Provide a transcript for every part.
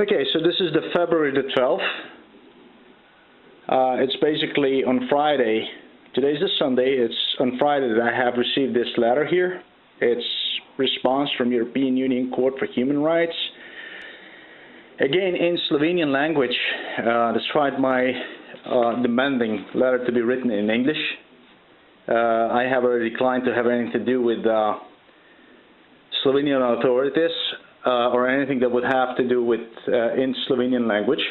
Okay, so this is the February the 12th. It's basically on Friday. Today's the Sunday. It's on Friday that I have received this letter here. It's response from European Union Court for Human Rights. Again, in Slovenian language, despite my demanding letter to be written in English. I have already declined to have anything to do with Slovenian authorities or anything that would have to do with in Slovenian language.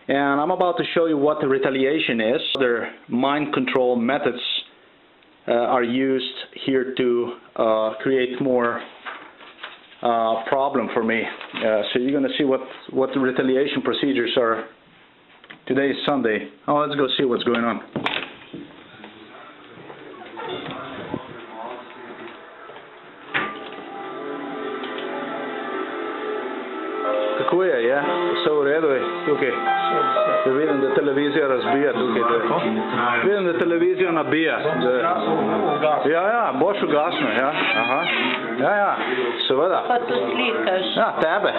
And I'm about to show you what the retaliation is. Other mind control methods are used here to create more problem for me. So you're going to see what the retaliation procedures are. Today is Sunday. Oh, let's go see what's going on. Kako je, ja? Vse v redu je tukaj. Vidim, da televizija razbija tukaj. Vidim, da televizijo nabija. Ja, boš ugasnil, ja. Aha. Ja, seveda. Pa to slikaš. Ja, tebe.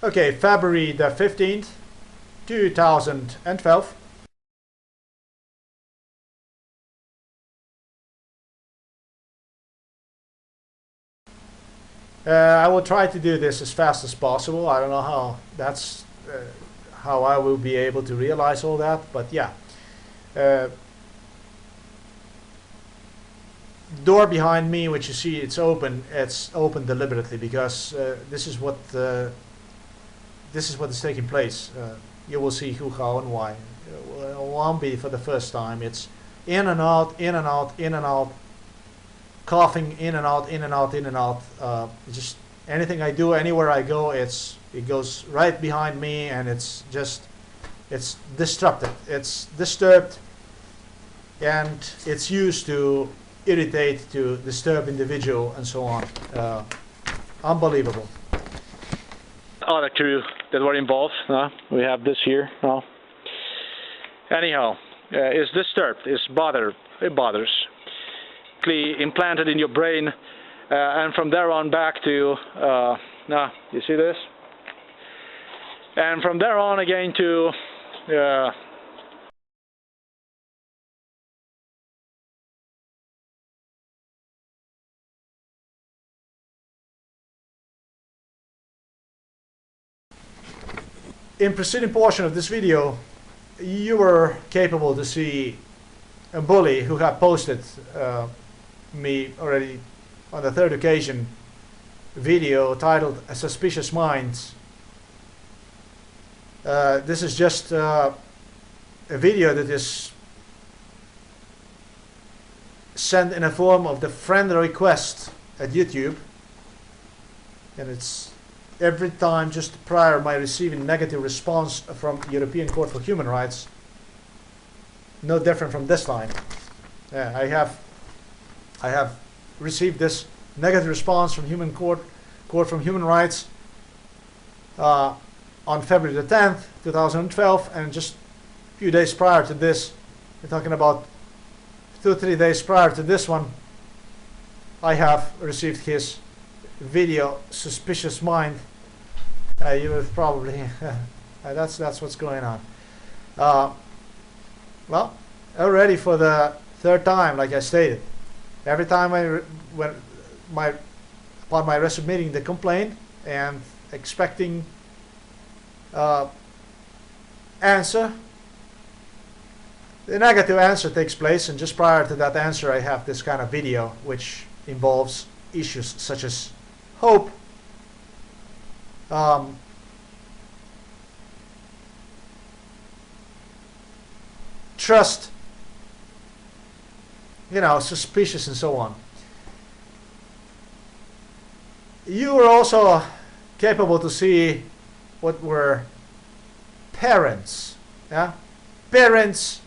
Okay, February the 15th, 2012. I will try to do this as fast as possible. I don't know how that's how I will be able to realize all that, but yeah. Door behind me, which you see, it's open deliberately because this is what is taking place. You will see who, how, and why. It won't be for the first time. It's in and out, in and out, in and out, coughing in and out, in and out, in and out. Just anything I do, anywhere I go, it goes right behind me, and it's disrupted. It's disturbed, and it's used to irritate, to disturb individual, and so on. Unbelievable. Other crew that were involved. We have this here. Anyhow, it's disturbed. It bothers. Implanted in your brain, and from there on back to you see this, and from there on again to in preceding portion of this video, you were capable to see a bully who had posted me already on the third occasion video titled "A Suspicious Minds." This is just a video that is sent in a form of the friend request at YouTube, and it's every time just prior my receiving negative response from European Court for Human Rights. No different from this time. Yeah, I have received this negative response from Court for Human Rights on February the 10th, 2012, and just a few days prior to this, we're talking about 2 or 3 days prior to this one, I have received his video suspicious mind. You will probably that's what's going on. Well, already for the third time, like I stated, every time upon my resubmitting the complaint and expecting answer, the negative answer takes place, and just prior to that answer I have this kind of video which involves issues such as hope, trust, suspicious and so on. You were also capable to see what were parents, parents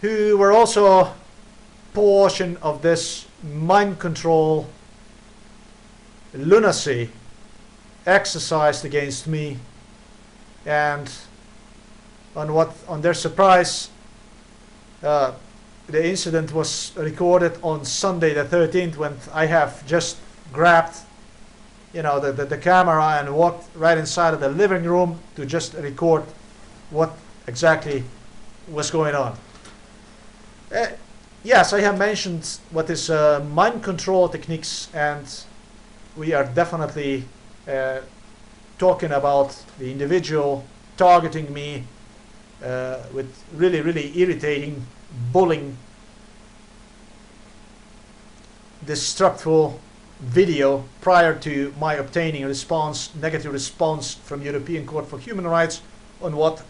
who were also portion of this mind control lunacy exercised against me, and on their surprise, the incident was recorded on Sunday the 13th, when I have just grabbed the camera and walked right inside of the living room to just record what exactly was going on. Yes, I have mentioned what is mind control techniques, and we are definitely talking about the individual targeting me with really irritating, bullying, destructive video prior to my obtaining a negative response from European Court for Human Rights on what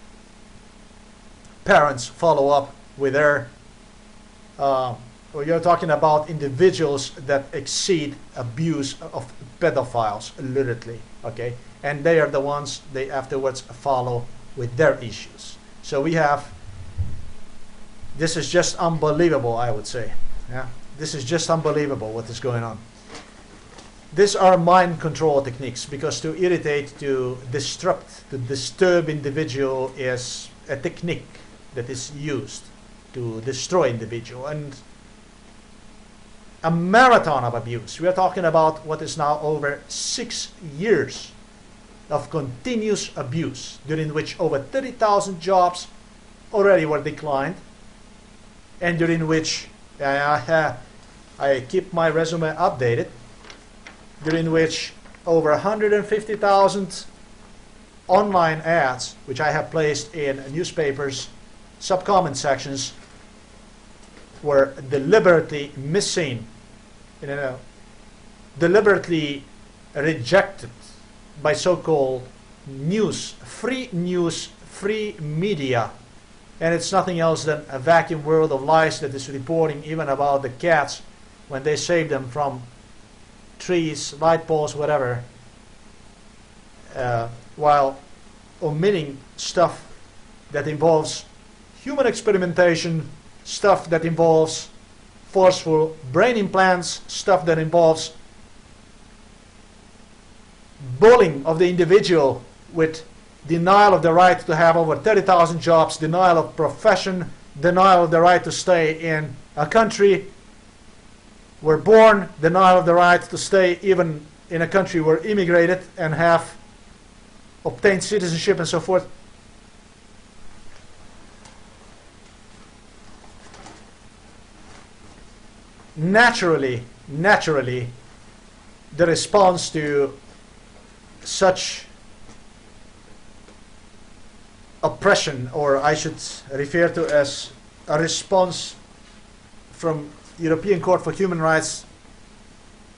parents follow up with their you're talking about individuals that exceed abuse of pedophiles, literally, okay? And they are the ones they afterwards follow with their issues. So we have, this is just unbelievable, I would say. Yeah, this is just unbelievable what is going on. These are mind control techniques, because to irritate, to disrupt, to disturb individual is a technique that is used to destroy individual, and a marathon of abuse. We are talking about what is now over 6 years of continuous abuse, during which over 30,000 jobs already were declined, and during which I keep my resume updated, during which over 150,000 online ads, which I have placed in newspapers, sub-comment sections, were deliberately missing, deliberately rejected by so-called free media. And it's nothing else than a vacuum world of lies that is reporting even about the cats when they save them from trees, light poles, whatever, while omitting stuff that involves human experimentation, stuff that involves forceful brain implants, stuff that involves bullying of the individual with denial of the right to have over 30,000 jobs, denial of profession, denial of the right to stay in a country we're born, denial of the right to stay even in a country we're immigrated and have obtained citizenship and so forth. Naturally, the response to such oppression, or I should refer to as a response from European Court for Human Rights,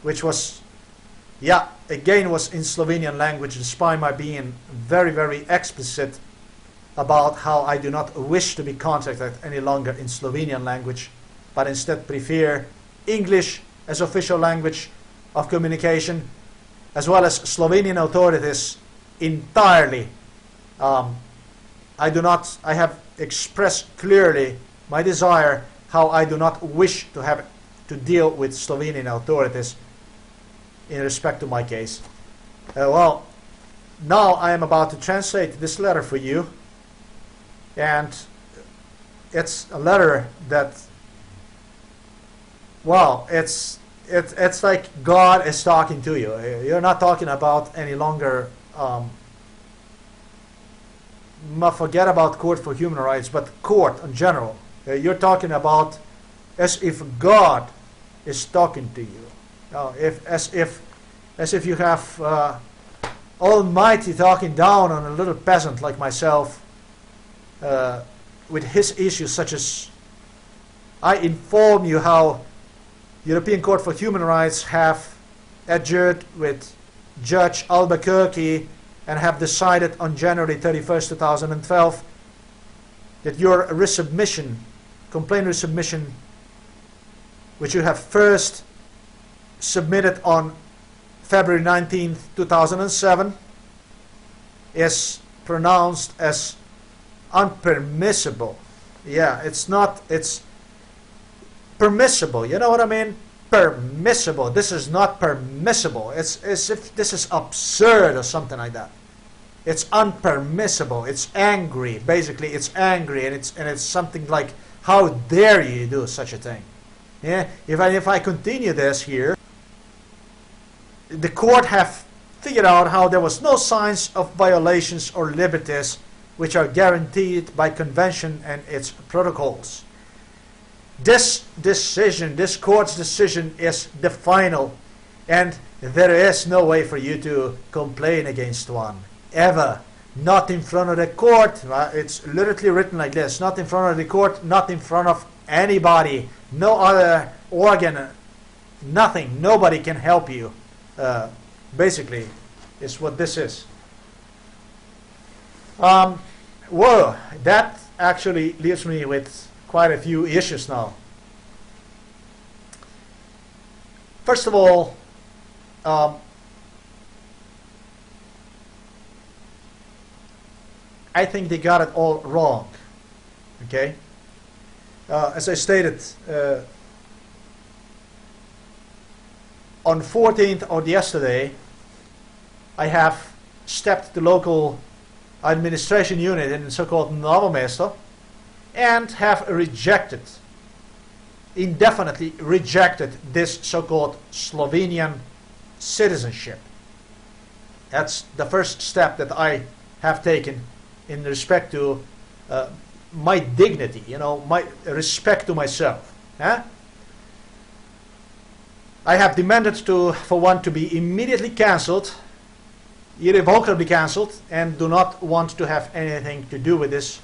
which was, again was in Slovenian language, despite my being very explicit about how I do not wish to be contacted any longer in Slovenian language, but instead prefer English as official language of communication, as well as Slovenian authorities entirely. I have expressed clearly my desire how I do not wish to have to deal with Slovenian authorities in respect to my case. Well, now I am about to translate this letter for you, and it's a letter that Well, it's like God is talking to you. You're not talking about any longer. Forget about Court for Human Rights, but court in general. You're talking about as if God is talking to you. As if you have Almighty talking down on a little peasant like myself with his issues, such as I inform you how European Court for Human Rights have adjourned with Judge Albuquerque and have decided on January 31st, 2012 that your resubmission, complaint resubmission, which you have first submitted on February 19th, 2007, is pronounced as unpermissible. Yeah, it's not, it's permissible. You know what I mean? Permissible. This is not permissible. It's as if this is absurd or something like that. It's unpermissible. It's angry. Basically, it's angry, and it's something like, how dare you do such a thing? Yeah. If I continue this here, the court have figured out how there was no signs of violations or liberties which are guaranteed by convention and its protocols. This decision, this court's decision, is the final, and there is no way for you to complain against one, ever. Not in front of the court. It's literally written like this: not in front of the court, not in front of anybody, no other organ, nothing. Nobody can help you. Basically, is what this is. Well, that actually leaves me with quite a few issues now. First of all, I think they got it all wrong. Okay? As I stated, on 14th of yesterday, I have stepped the local administration unit in the so-called Novomesto and have indefinitely rejected this so-called Slovenian citizenship. That's the first step that I have taken in respect to my dignity, my respect to myself. Huh? I have demanded for one to be immediately cancelled, irrevocably cancelled, and do not want to have anything to do with this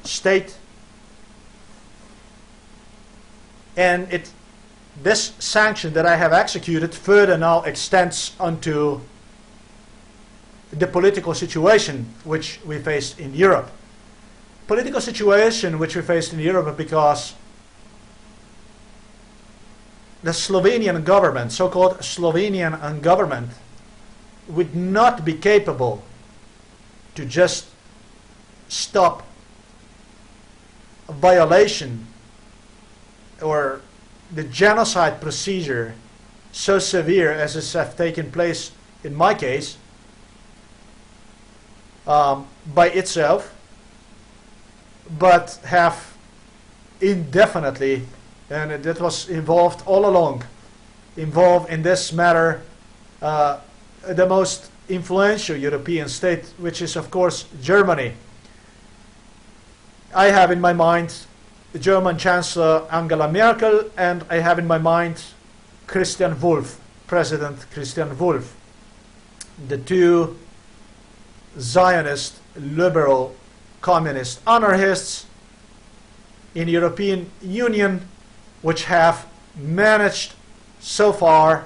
state. And this sanction that I have executed further now extends onto the political situation which we faced in Europe. Political situation which we faced in Europe because the Slovenian government, so-called Slovenian government, would not be capable to just stop a violation or the genocide procedure so severe as has have taken place in my case by itself, but have indefinitely, and that was involved all along, involved in this matter the most influential European state, which is of course Germany. I have in my mind the German Chancellor Angela Merkel, and I have in my mind Christian Wolff, President Christian Wolff, the two Zionist, liberal, communist anarchists in the European Union, which have managed so far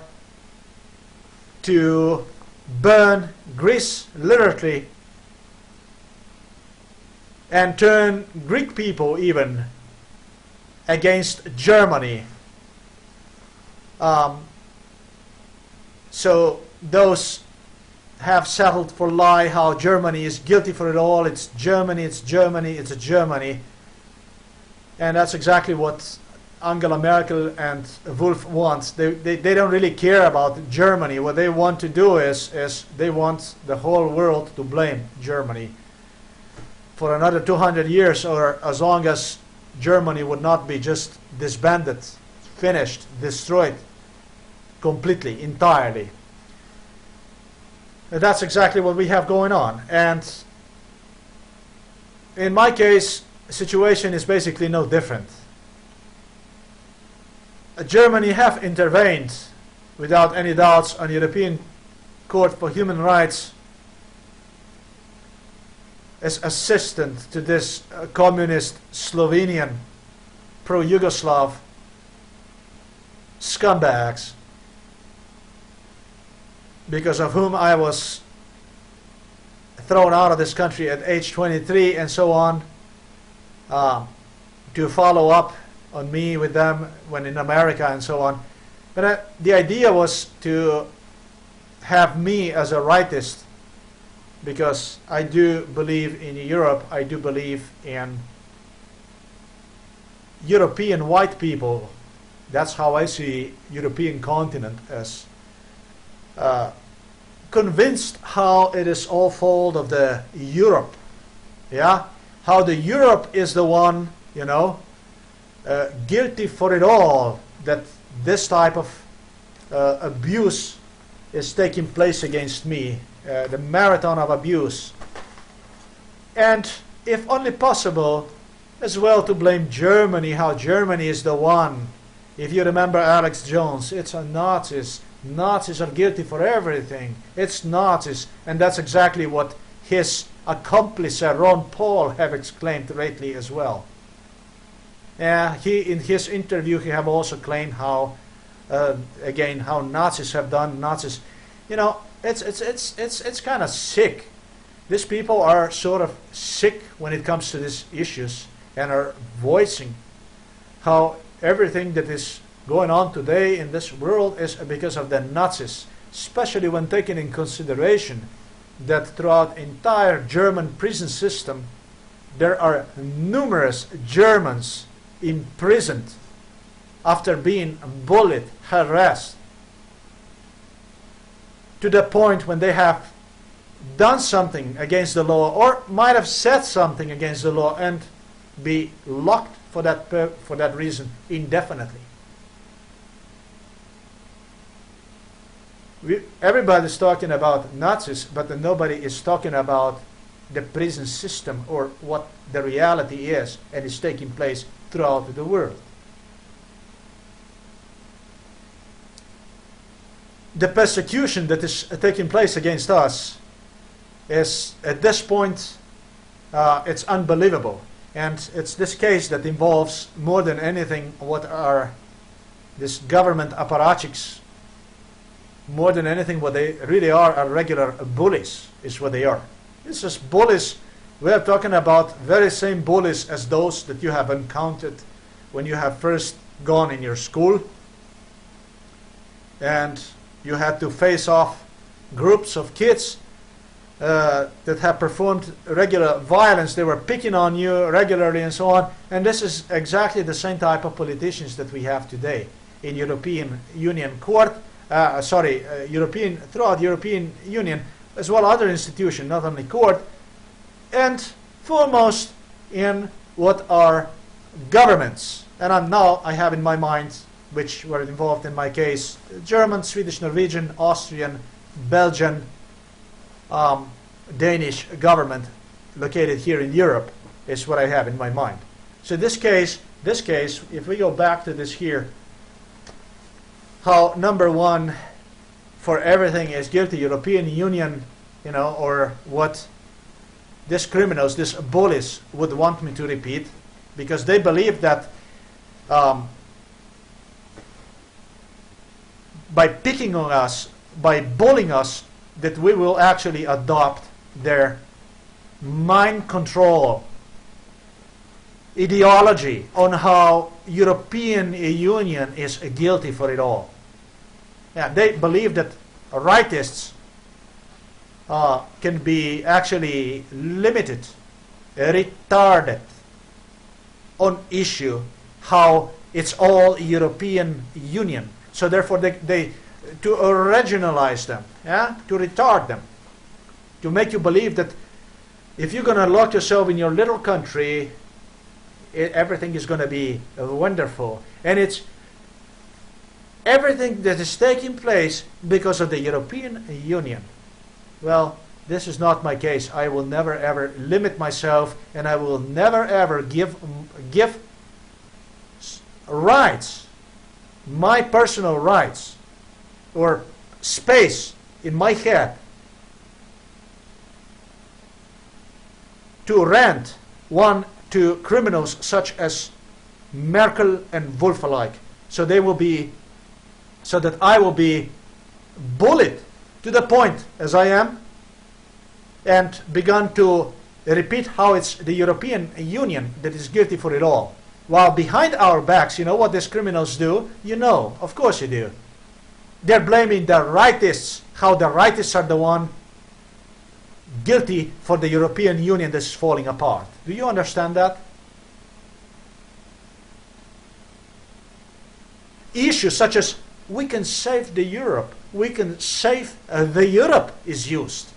to burn Greece, literally, and turn Greek people even against Germany. So those have settled for lie how Germany is guilty for it all. It's Germany, it's Germany, it's a Germany. And that's exactly what Angela Merkel and Wolff want. They don't really care about Germany. What they want to do is they want the whole world to blame Germany for another 200 years, or as long as Germany would not be just disbanded, finished, destroyed completely, entirely. And that's exactly what we have going on. And in my case, the situation is basically no different. Germany have intervened without any doubts on European Court for Human Rights as assistant to this communist Slovenian pro-Yugoslav scumbags, because of whom I was thrown out of this country at age 23 and so on, to follow up on me with them when in America and so on. But the idea was to have me as a rightist, because I do believe in Europe, I do believe in European white people. That's how I see European continent, as convinced how it is all fault of the Europe. Yeah? How the Europe is the one, you know, guilty for it all, that this type of abuse is taking place against me, the marathon of abuse. And if only possible, as well to blame Germany, how Germany is the one. If you remember Alex Jones, it's a Nazis. Nazis are guilty for everything. It's Nazis. And that's exactly what his accomplice, Ron Paul, have exclaimed lately as well. He, in his interview, he have also claimed how, again, how Nazis have done. Nazis, you know, it's kind of sick. These people are sort of sick when it comes to these issues, and are voicing how everything that is going on today in this world is because of the Nazis, especially when taking in consideration that throughout entire German prison system there are numerous Germans imprisoned after being bullied, harassed, to the point when they have done something against the law, or might have said something against the law, and be locked for that reason indefinitely. Everybody's talking about Nazis, but nobody is talking about the prison system, or what the reality is and is taking place throughout the world. The persecution that is taking place against us is, at this point, it's unbelievable. And it's this case that involves more than anything what are this government apparatchiks. More than anything, what they really are regular bullies, is what they are. This is bullies. We are talking about very same bullies as those that you have encountered when you have first gone in your school, and you had to face off groups of kids that have performed regular violence. They were picking on you regularly and so on. And this is exactly the same type of politicians that we have today in European Union Court, throughout European Union, as well other institutions, not only court, and foremost in what are governments. And I have in my mind, which were involved in my case, German, Swedish, Norwegian, Austrian, Belgian, Danish government located here in Europe is what I have in my mind. So this case, if we go back to this here, how number one for everything is guilty European Union, you know, or what these criminals, these bullies would want me to repeat, because they believe that by picking on us, by bullying us, that we will actually adopt their mind control ideology on how European Union is guilty for it all. Yeah, they believe that rightists can be actually limited, retarded on issue how it's all European Union. So therefore they to regionalize them, yeah, to retard them, to make you believe that if you're going to lock yourself in your little country, everything is going to be wonderful. And it's everything that is taking place because of the European Union. Well, this is not my case. I will never ever limit myself, and I will never ever give rights, my personal rights, or space in my head to rent one to criminals such as Merkel and Wolf alike. So that I will be bullied to the point as I am, and begun to repeat how it's the European Union that is guilty for it all. While behind our backs, you know what these criminals do? You know, of course you do. They're blaming the rightists, how the rightists are the one guilty for the European Union that's falling apart. Do you understand that? Issues such as we can save the Europe, we can save the Europe is used.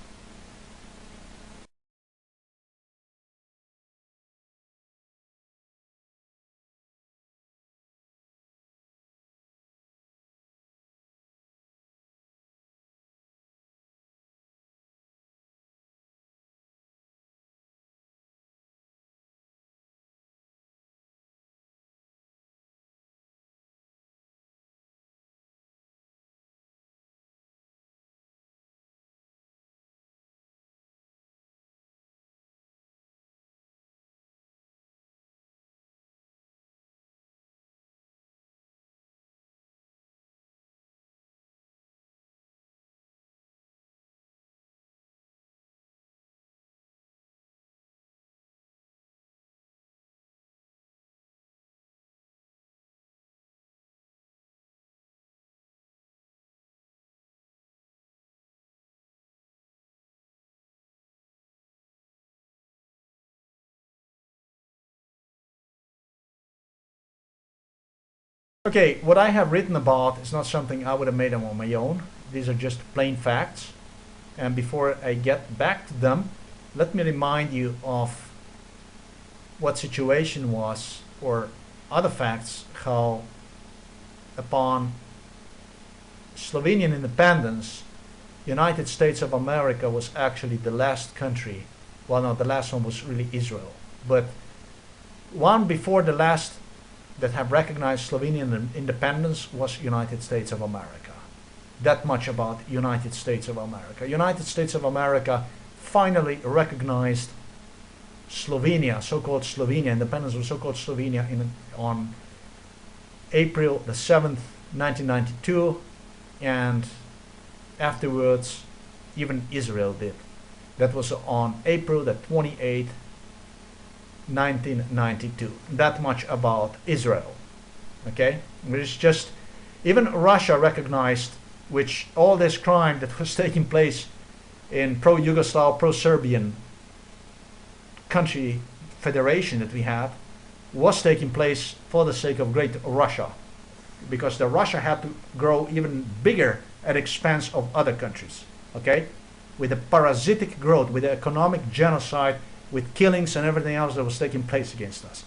Okay, what I have written about is not something I would have made on my own. These are just plain facts. And before I get back to them, let me remind you of what situation was, or other facts, how upon Slovenian independence, United States of America was actually the last country. Well, no, the last one was really Israel. But one before the last that have recognized Slovenian independence was United States of America. That much about United States of America. United States of America finally recognized Slovenia, so-called Slovenia, independence of so-called Slovenia on April the 7th, 1992, and afterwards even Israel did. That was on April the 28th, 1992. That much about Israel. Okay? It's just, even Russia recognized, which all this crime that was taking place in pro-Yugoslav, pro-Serbian country federation that we had was taking place for the sake of Great Russia, because the Russia had to grow even bigger at the expense of other countries. Okay? With the parasitic growth, with the economic genocide, with killings and everything else that was taking place against us.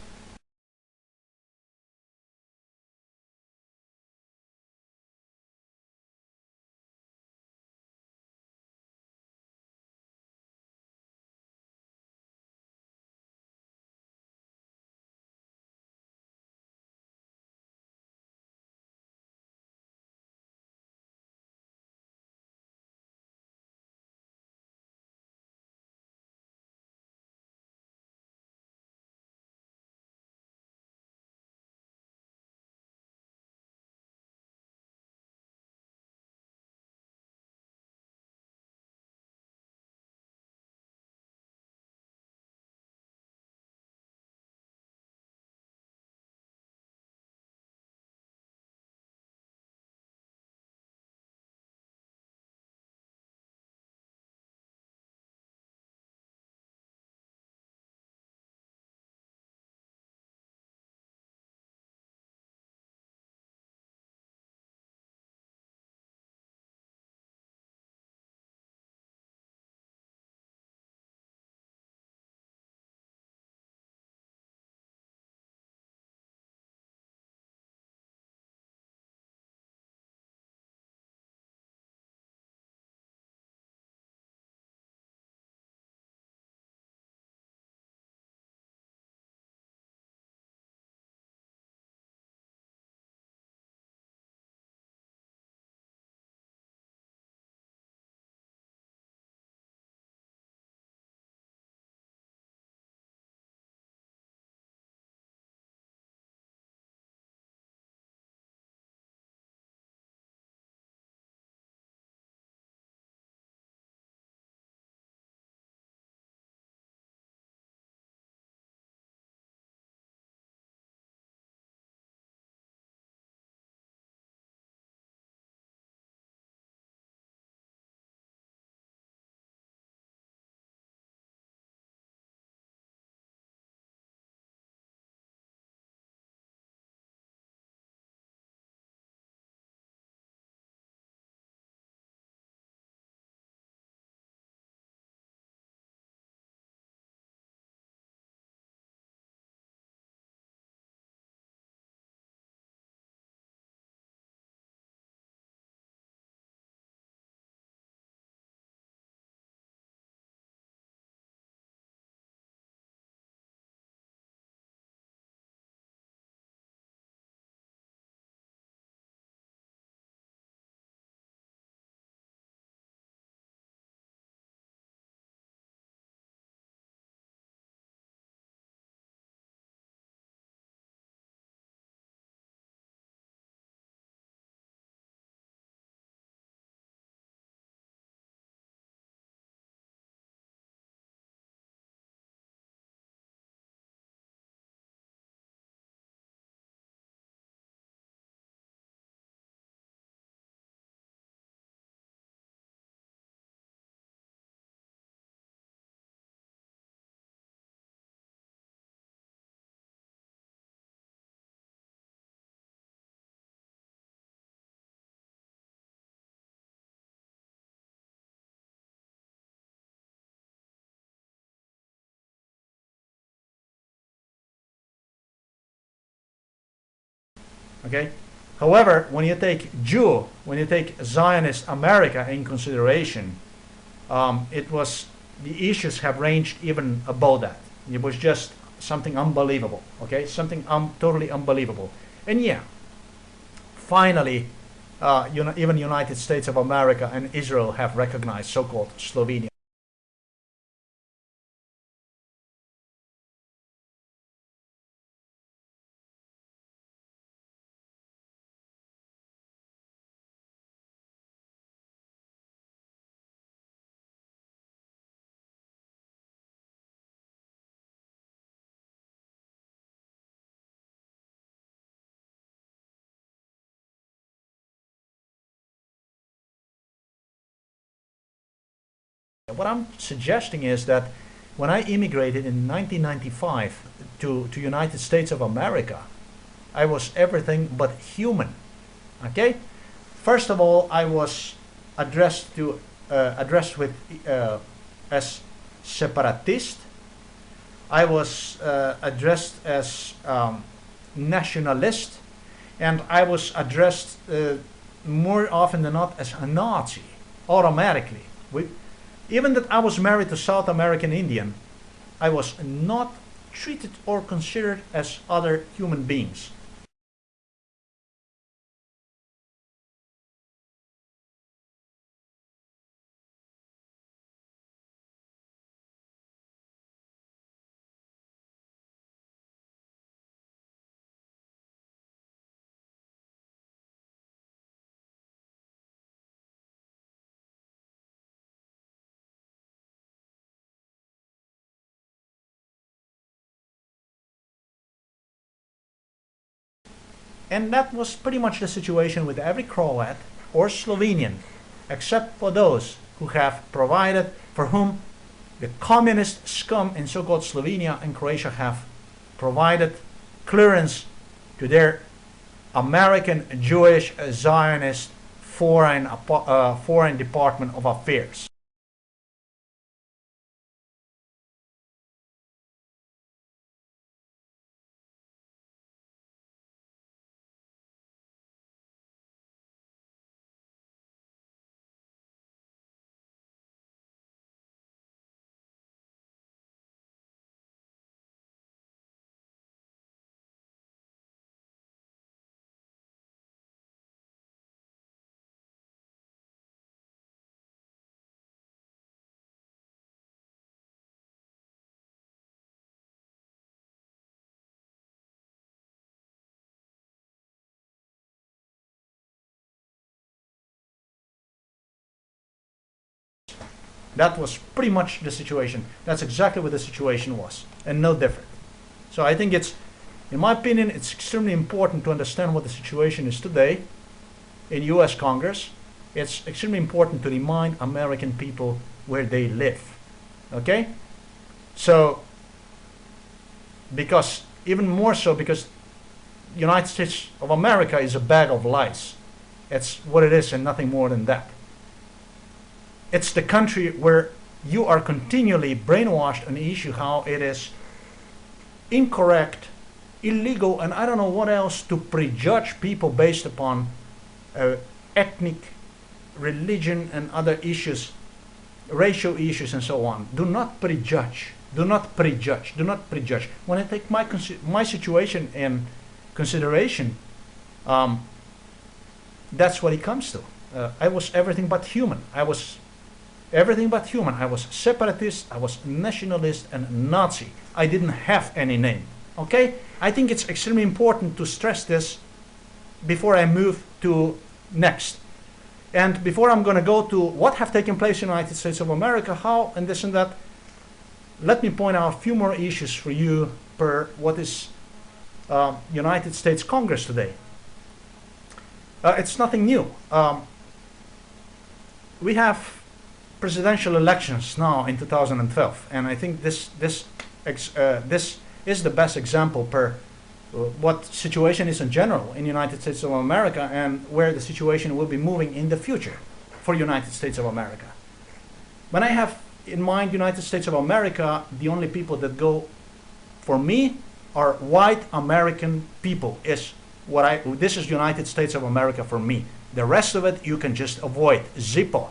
Okay. However, when you take Jew, when you take Zionist America in consideration, it was the issues have ranged even above that. It was just something unbelievable. Okay, something totally unbelievable. And yeah, finally, even United States of America and Israel have recognized so-called Slovenia. What I'm suggesting is that when I immigrated in 1995 to United States of America, I was everything but human. Okay, first of all, I was addressed with as separatist. I was addressed as nationalist, and I was addressed more often than not as a Nazi automatically. Even that I was married to South American Indian, I was not treated or considered as other human beings. And that was pretty much the situation with every Croat or Slovenian, except for those who have provided, for whom the communist scum in so-called Slovenia and Croatia have provided clearance to their American Jewish Zionist foreign Department of Affairs. That was pretty much the situation. That's exactly what the situation was, and no different. So I think it's, in my opinion, it's extremely important to understand what the situation is today in US Congress. It's extremely important to remind American people where they live. Okay? So, because, even more so because United States of America is a bag of lies. It's what it is and nothing more than that. It's the country where you are continually brainwashed on the issue how it is incorrect, illegal, and I don't know what else to prejudge people based upon ethnic, religion, and other issues, racial issues, and so on. Do not prejudge. Do not prejudge. Do not prejudge. When I take my situation in consideration, that's what it comes to. I was everything but human. I was everything but human. I was separatist, I was nationalist, and Nazi. I didn't have any name. Okay? I think it's extremely important to stress this before I move to next. And before I'm going to go to what have taken place in the United States of America, how, and this and that, let me point out a few more issues for you per what is United States Congress today. It's nothing new. We have presidential elections now in 2012, and I think this is the best example per what situation is in general in the United States of America and where the situation will be moving in the future for United States of America. When I have in mind United States of America, the only people that go for me are white American people, is this is United States of America for me. The rest of it you can just avoid. Zippo.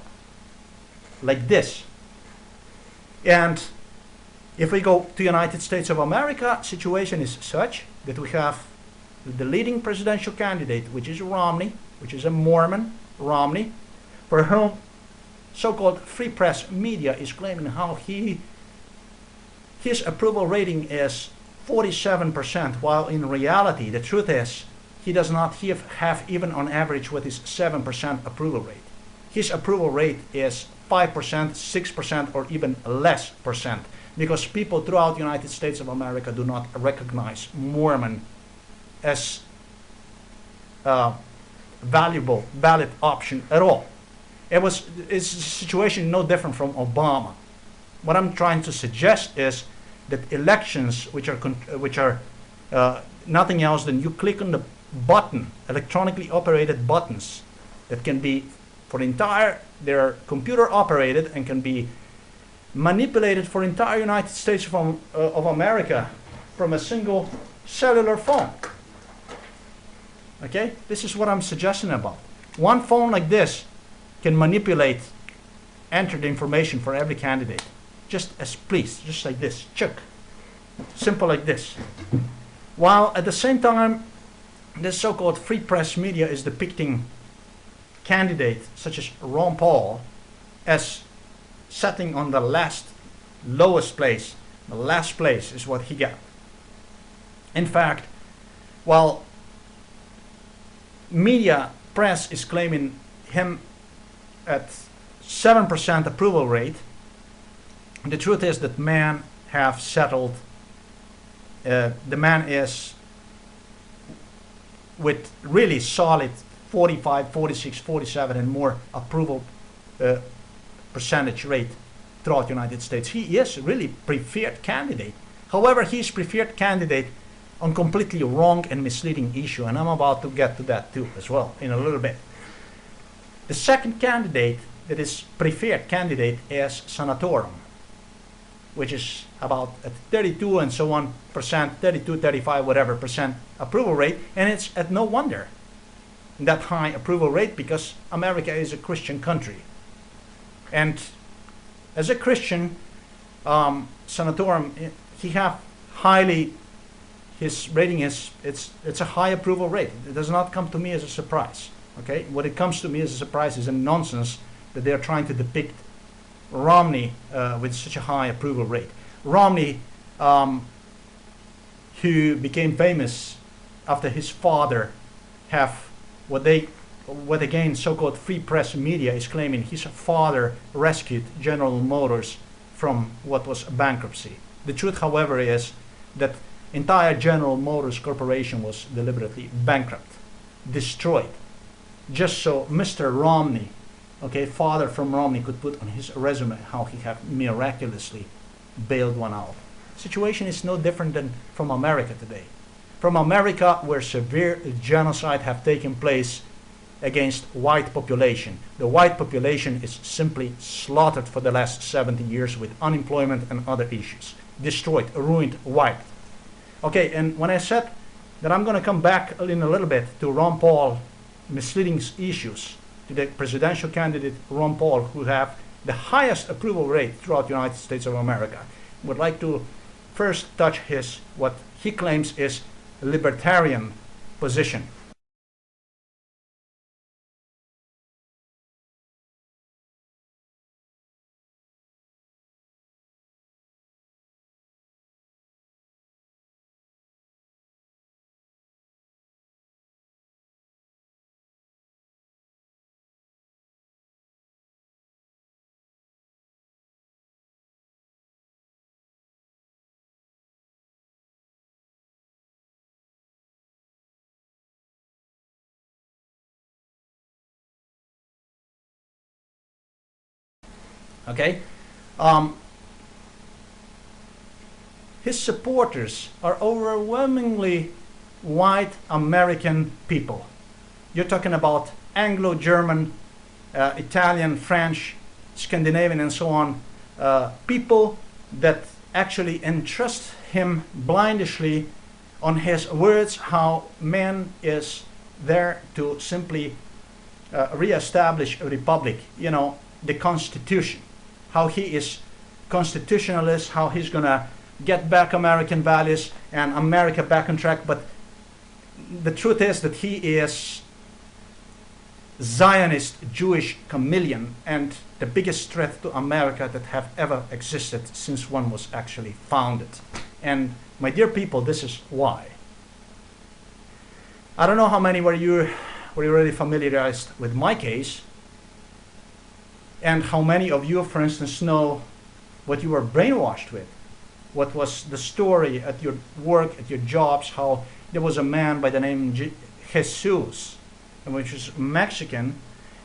Like this. And if we go to United States of America, situation is such that we have the leading presidential candidate, which is Romney, which is a Mormon, Romney, for whom so-called free press media is claiming how his approval rating is 47%, while in reality the truth is he does not have even on average what is 7% approval rate. His approval rate is 5%, 6%, or even less percent, because people throughout the United States of America do not recognize Mormon as a valuable ballot option at all. It's a situation no different from Obama. What I'm trying to suggest is that elections, which are nothing else than you click on the button, electronically operated buttons that can be they're computer operated and can be manipulated for entire United States of America from a single cellular phone. Okay, this is what I'm suggesting about. One phone like this can manipulate, enter the information for every candidate. Just like this, check. Simple like this. While at the same time, this so-called free press media is depicting candidates such as Ron Paul as sitting on the lowest place. The last place is what he got. In fact, while media press is claiming him at 7% approval rate, the truth is that man have settled. The man is with really solid 45, 46, 47 and more approval percentage rate throughout the United States. He is really preferred candidate. However, he's preferred candidate on completely wrong and misleading issue, and I'm about to get to that too as well in a little bit. The second candidate that is preferred candidate is Sanatorum, which is about at 32 and so on percent, 32, 35, whatever percent approval rate, and it's at no wonder that high approval rate because America is a Christian country. And as a Christian, Sanatorum, he have highly, his rating is, it's a high approval rate. It does not come to me as a surprise. Okay, what it comes to me as a surprise is a nonsense that they're trying to depict Romney with such a high approval rate. Romney, who became famous after his father have what again so-called free press media is claiming his father rescued General Motors from what was bankruptcy. The truth, however, is that entire General Motors Corporation was deliberately bankrupt, destroyed, just so Mr. Romney, okay, father from Romney, could put on his resume how he had miraculously bailed one out. Situation is no different than from America today. From America, where severe genocide have taken place against white population. The white population is simply slaughtered for the last 70 years with unemployment and other issues. Destroyed, ruined, wiped. Okay, and when I said that I'm going to come back in a little bit to Ron Paul misleading issues, to the presidential candidate Ron Paul, who have the highest approval rate throughout the United States of America, would like to first touch what he claims is libertarian position. Okay, his supporters are overwhelmingly white American people. You're talking about Anglo-German, Italian, French, Scandinavian, and so on, people that actually entrust him blindly on his words how man is there to simply re-establish a republic, you know, the Constitution, how he is constitutionalist, how he's gonna get back American values and America back on track. But the truth is that he is Zionist Jewish chameleon and the biggest threat to America that have ever existed since one was actually founded. And my dear people, this is why. I don't know how many were you already familiarized with my case, and how many of you, for instance, know what you were brainwashed with. What was the story at your work, at your jobs, how there was a man by the name Jesus, which was Mexican,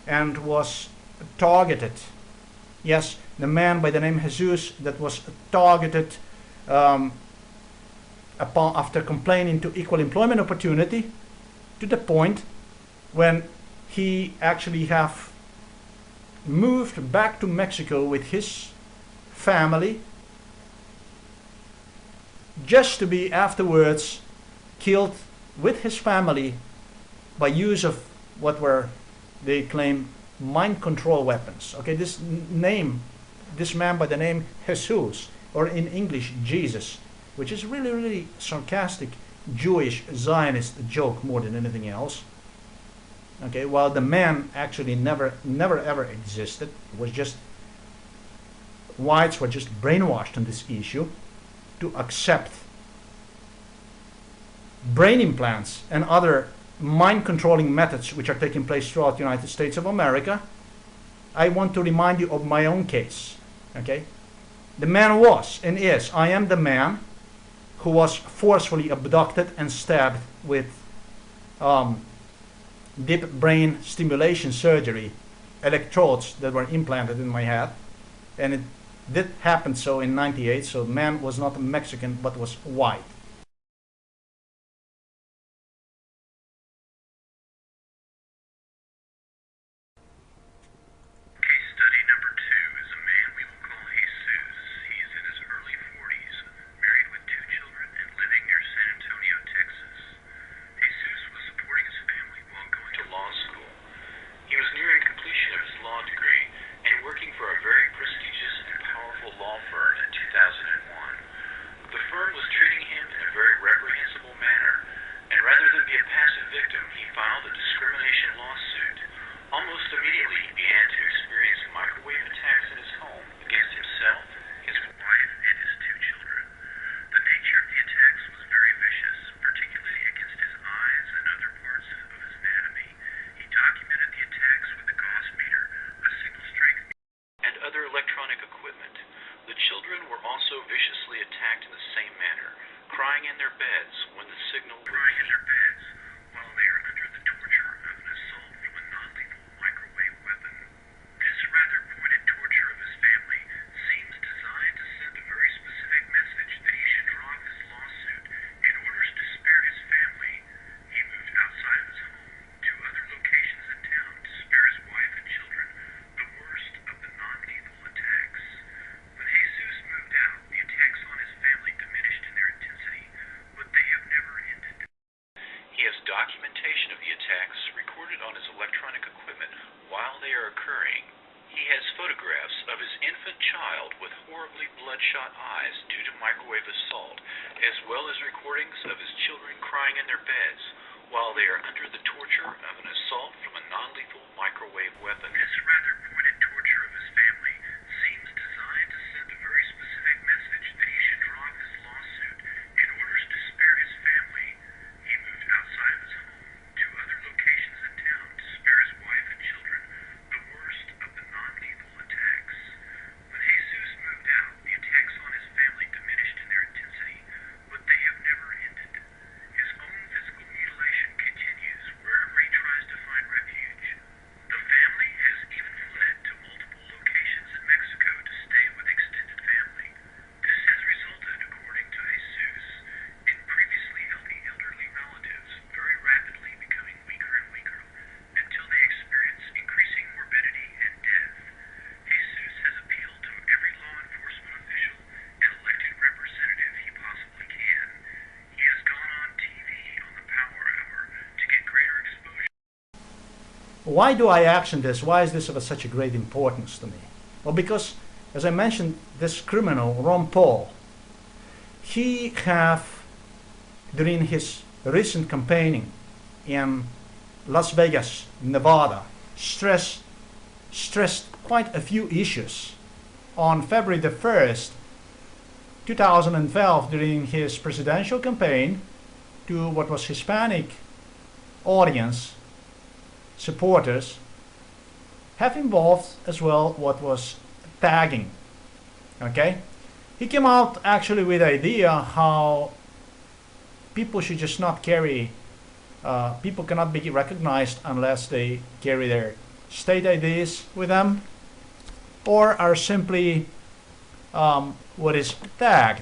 and was targeted. Yes, the man by the name Jesus that was targeted after complaining to equal employment opportunity, to the point when he actually have moved back to Mexico with his family, just to be afterwards killed with his family by use of what were, they claim, mind control weapons. Okay, this man by the name Jesus, or in English Jesus, which is really, really sarcastic Jewish Zionist joke more than anything else. Okay, while the man actually never ever existed. It was just, whites were just brainwashed on this issue to accept brain implants and other mind controlling methods which are taking place throughout the United States of America. I want to remind you of my own case. Okay, the man was and is, I am the man who was forcefully abducted and stabbed with deep brain stimulation surgery, electrodes that were implanted in my head, and it did happen so in '98. So the man was not Mexican but was white. Case study number 2 is a man we will call Jesus. He is in his early 40s, married with 2 children, and living near San Antonio, Texas. Jesus was supporting his family while going to law school. He was nearing completion of his law degree and working for a very prestigious and powerful law firm in 2001. The firm was treating him in a very reprehensible manner, and rather than be a passive victim, he filed a discrimination lawsuit. Almost immediately, he began to experience microwave attacks in his home against himself, his wife, and his 2 children. The nature of the attacks was very vicious, particularly against his eyes and other parts of his anatomy. He documented the attacks with a Gauss meter, a signal-strength and other electronic equipment. The children were also viciously attacked in the same manner, crying in their beds when the signal crying in their beds while they are under the torture of an assault from a non-lethal microwave weapon. This rather pointed torture of his family seems designed to send a very specific message that he should drop his lawsuit in order to spare his family. He moved outside of his home to other locations in town to spare his wife and children the worst of the non-lethal attacks. When Jesus moved out, the attacks on his family diminished in their intensity, but they have never ended. He has documentation of the attacks recorded on his electronic equipment while they are occurring. He has photographs of his infant child with horribly bloodshot eyes due to microwave assault, as well as recordings of his children crying in their beds while they are under the torture of an assault from a non-lethal microwave weapon. This rather pointed torture of his family seems designed to send a very specific message that he should drop his lawsuit in order to spare his family. He moved outside of his home to other locations in town to spare his wife and children the worst of the non-lethal attacks. When Jesus moved out, the attacks on his family diminished in their intensity, but they have never ended. His own physical mutilation continues wherever he tries to find refuge. The family has even fled to why do I action this? Why is this of such a great importance to me? Well, because, as I mentioned, this criminal, Ron Paul, he have, during his recent campaigning in Las Vegas, Nevada, stressed quite a few issues. On February the 1st, 2012, during his presidential campaign to what was Hispanic audience, supporters, have involved as well what was tagging. Okay? He came out actually with the idea how people should just not carry, people cannot be recognized unless they carry their state IDs with them or are simply what is tagged.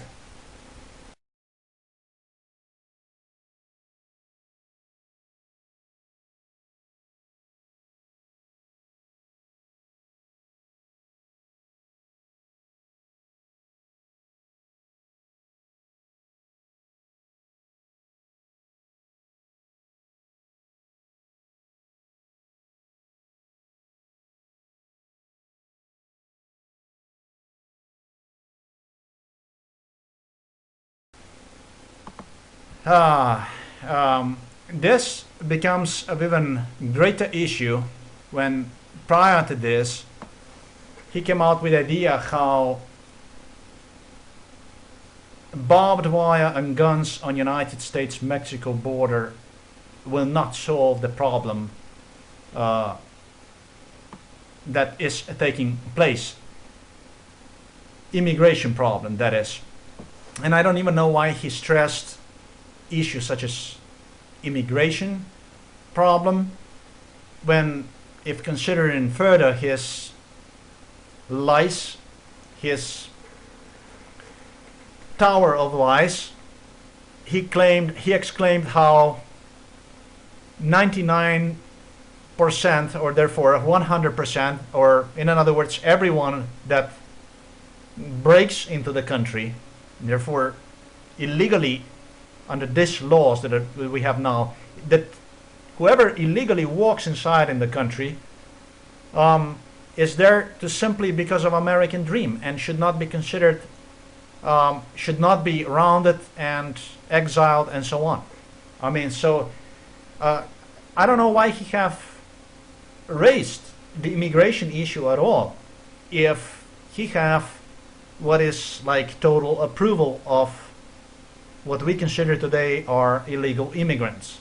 Ah, this becomes an even greater issue when prior to this he came out with the idea how barbed wire and guns on United States-Mexico border will not solve the problem that is taking place. Immigration problem, that is. And I don't even know why he stressed issues such as immigration problem when, if considering further his lies, his tower of lies, he exclaimed how 99% or therefore 100%, or in other words everyone that breaks into the country, therefore illegally under these laws that we have now, that whoever illegally walks inside in the country is there to simply because of American dream and should not be considered, should not be rounded and exiled and so on. I mean, so I don't know why he have raised the immigration issue at all if he have what is like total approval of what we consider today are illegal immigrants.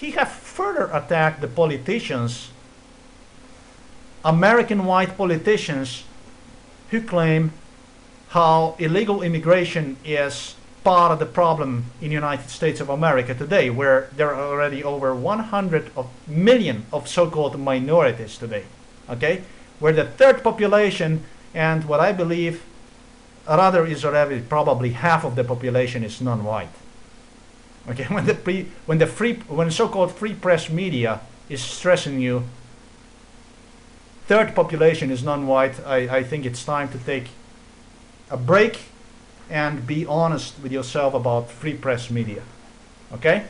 he have further attacked the politicians, American white politicians, who claim how illegal immigration is part of the problem in the United States of America today, where there are already over 100 million of so-called minorities today, okay? Where the third population, and what I believe rather is already probably half of the population is non-white. Okay, when so-called free press media is stressing you, third population is non-white, I think it's time to take a break and be honest with yourself about free press media. Okay?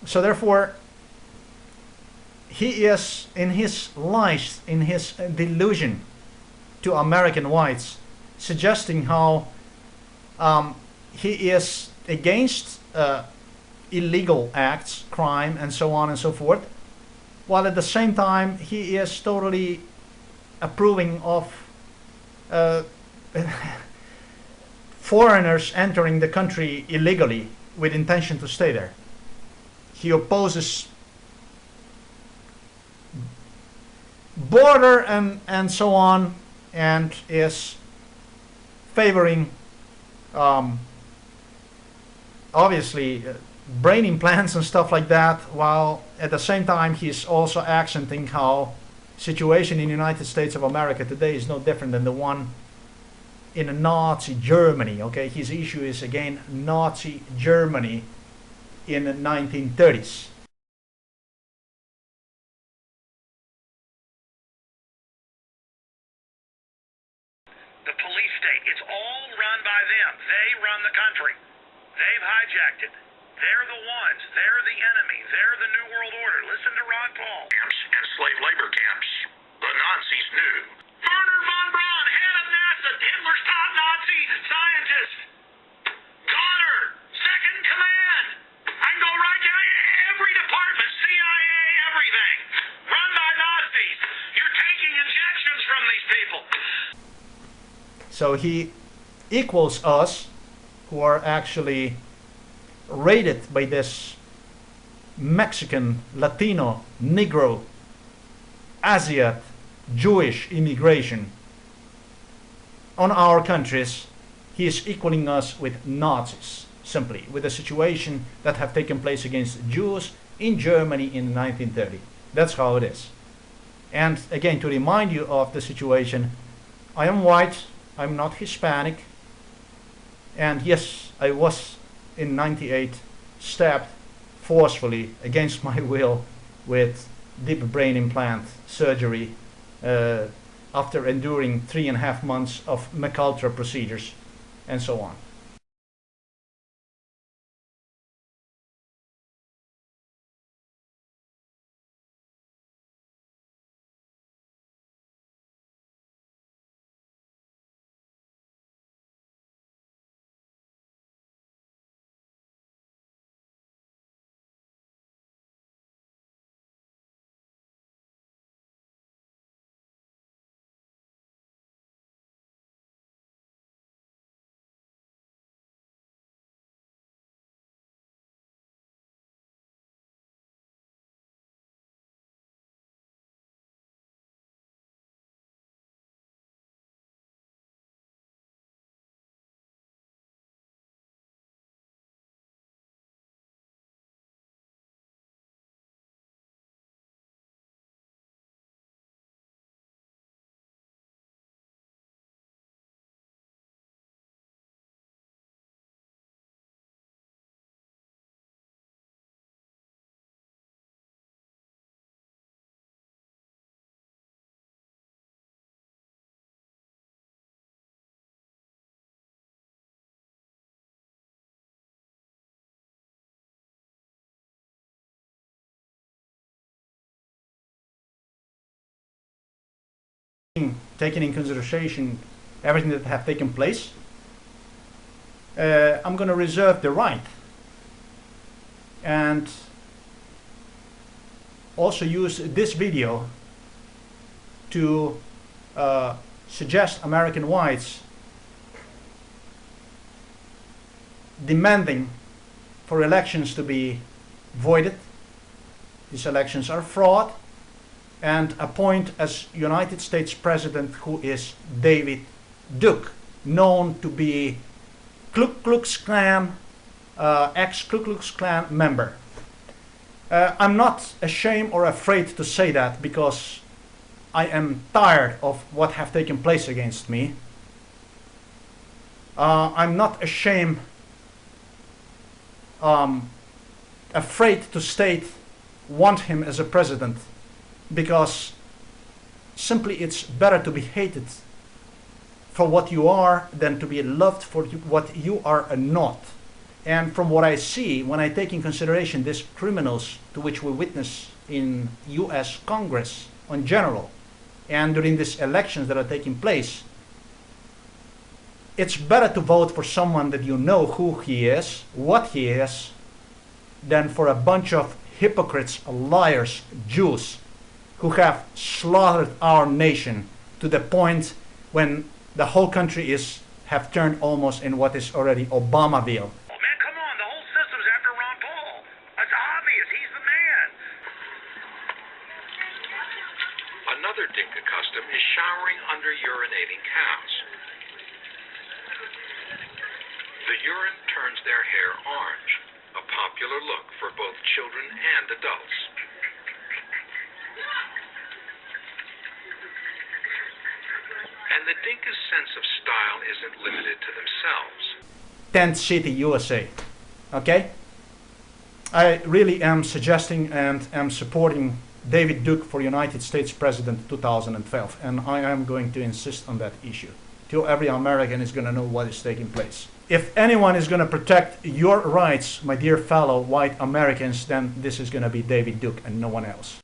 So therefore, he is in his lies, in his delusion to American whites, suggesting how he is against illegal acts, crime, and so on and so forth, while at the same time he is totally approving of foreigners entering the country illegally with intention to stay there. He opposes border and so on, and is favoring obviously brain implants and stuff like that, while at the same time he's also accenting how situation in the United States of America today is no different than the one in Nazi Germany. Okay, his issue is again Nazi Germany in the 1930s. The police state, it's all run by them. They run the country. They've hijacked it. They're the ones. They're the enemy. They're the New World Order. Listen to Ron Paul. Camps and slave labor camps. The Nazis knew. Werner von Braun, head of NASA, Hitler's top Nazi scientist. Goddard, second in command. I can go right down every department, CIA, everything. Run by Nazis. You're taking injections from these people. So he equals us, who are actually raided by this Mexican, Latino, Negro, Asiat, Jewish immigration on our countries. He is equaling us with Nazis, simply, with the situation that have taken place against Jews in Germany in 1930. That's how it is. And again, to remind you of the situation, I am white, I'm not Hispanic, and yes, I was in '98 stabbed forcefully against my will with deep brain implant surgery after enduring 3.5 months of McAlter procedures and so on. taking in consideration everything that have taken place, I'm going to reserve the right and also use this video to suggest American whites demanding for elections to be voided. These elections are fraud, and appoint as United States President who is David Duke, known to be Ku Klux Klan, ex-Ku Klux Klan member. I'm not ashamed or afraid to say that, because I am tired of what have taken place against me. I'm not ashamed, afraid to state want him as a president, because simply it's better to be hated for what you are than to be loved for what you are not. And from what I see, when I take in consideration these criminals to which we witness in US Congress in general, and during these elections that are taking place, it's better to vote for someone that you know who he is, what he is, than for a bunch of hypocrites, liars, Jews, who have slaughtered our nation to the point when the whole country have turned almost in what is already Obamaville. Man, come on, the whole system's after Ron Paul. It's obvious, he's the man. Another Dinka custom is showering under urinating cows. The urine turns their hair orange, a popular look for both children and adults. And the Dinka's sense of style isn't limited to themselves. Tent City, USA. Okay? I really am suggesting and am supporting David Duke for United States President 2012, and I am going to insist on that issue till every American is going to know what is taking place. If anyone is going to protect your rights, my dear fellow white Americans, then this is going to be David Duke and no one else.